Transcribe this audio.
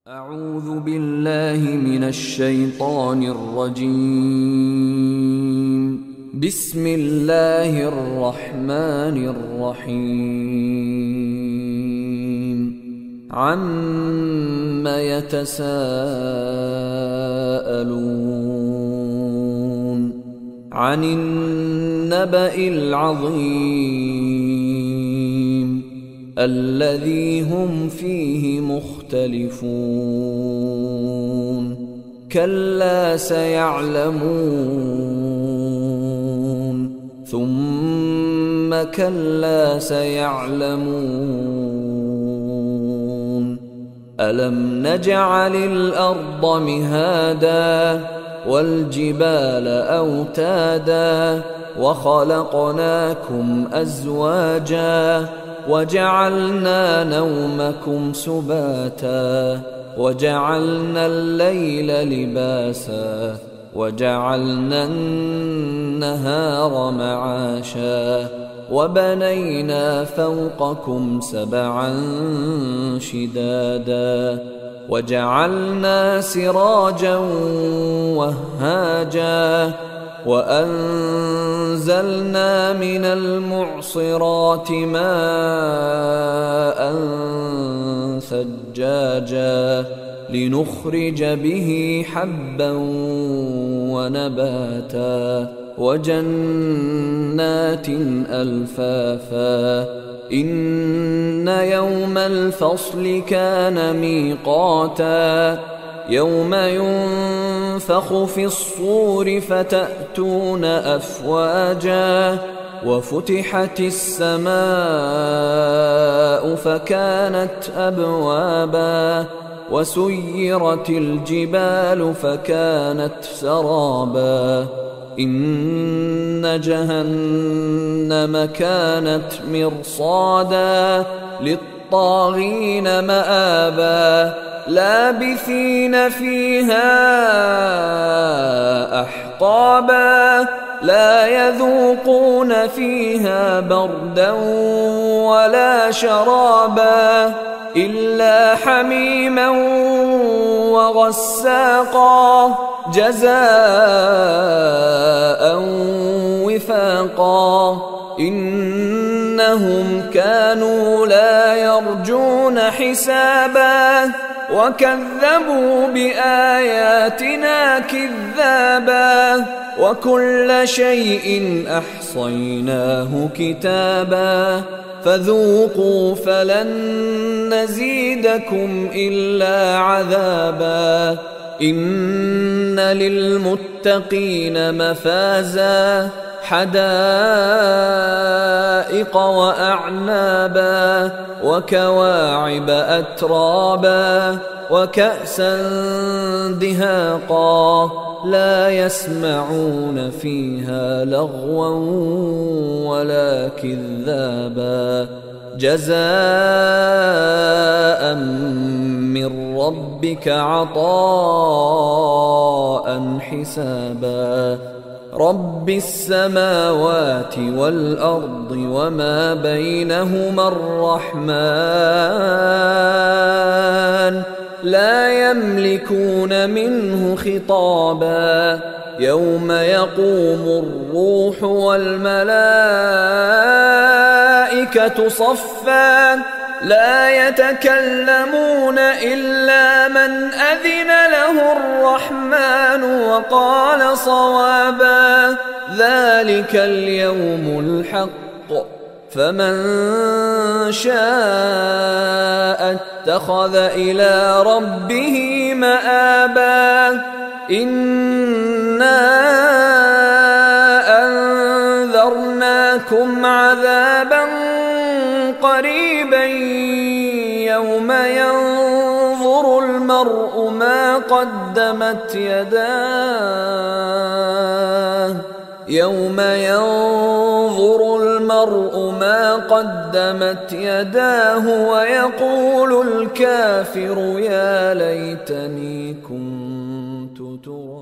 أعوذ بالله من الشيطان الرجيم. بسم الله الرحمن الرحيم. عَمَّ يتساءلون عن النبأ العظيم الذي هم فيه مختلفون. كلا سيعلمون ثم كلا سيعلمون. ألم نجعل الأرض مهادا والجبال أوتادا وخلقناكم أزواجا وجعلنا نومكم سباتا وجعلنا الليل لباسا وجعلنا النهار معاشا وبنينا فوقكم سبعا شدادا وجعلنا سراجا وهاجا وأنزلنا من المعصرات ماء ثجاجا لنخرج به حبا ونباتا وجنات ألفافا. إن يوم الفصل كان ميقاتا يوم ينفخ في الصور فتأتون أفواجا وفتحت السماء فكانت أبوابا وسيرت الجبال فكانت سرابا. إن جهنم كانت مرصادا للطاغين مآبا لابثين فيها أحقابا لا يذوقون فيها بردا ولا شرابا إلا حميما وغساقا جزاء وفاقا. إنهم كانوا لا يرجون حسابا وكذبوا بآياتنا كذابا وكل شيء أحصيناه كتابا فذوقوا فلن نزيدكم إلا عذابا. إن للمتقين مفازا حدائق وأعنابا وكواعب أترابا وكأسا دهاقا لا يسمعون فيها لغوا ولا كذابا جزاء من ربك عطاء حسابا. رب السماوات والأرض وما بينهما الرحمن لا يملكون منه خطابا. يوم يقوم الروح والملائكة صفا لا يتكلمون إلا من أذن له الرحمن وقال صوابا. ذلك اليوم الحق فمن شاء اتخذ إلى ربه مآبا. إنا أنذرناكم عذابا قريبا يوم ينظر المرء ما قدمت يداه ويقول الكافر يا ليتني كنت ترابا.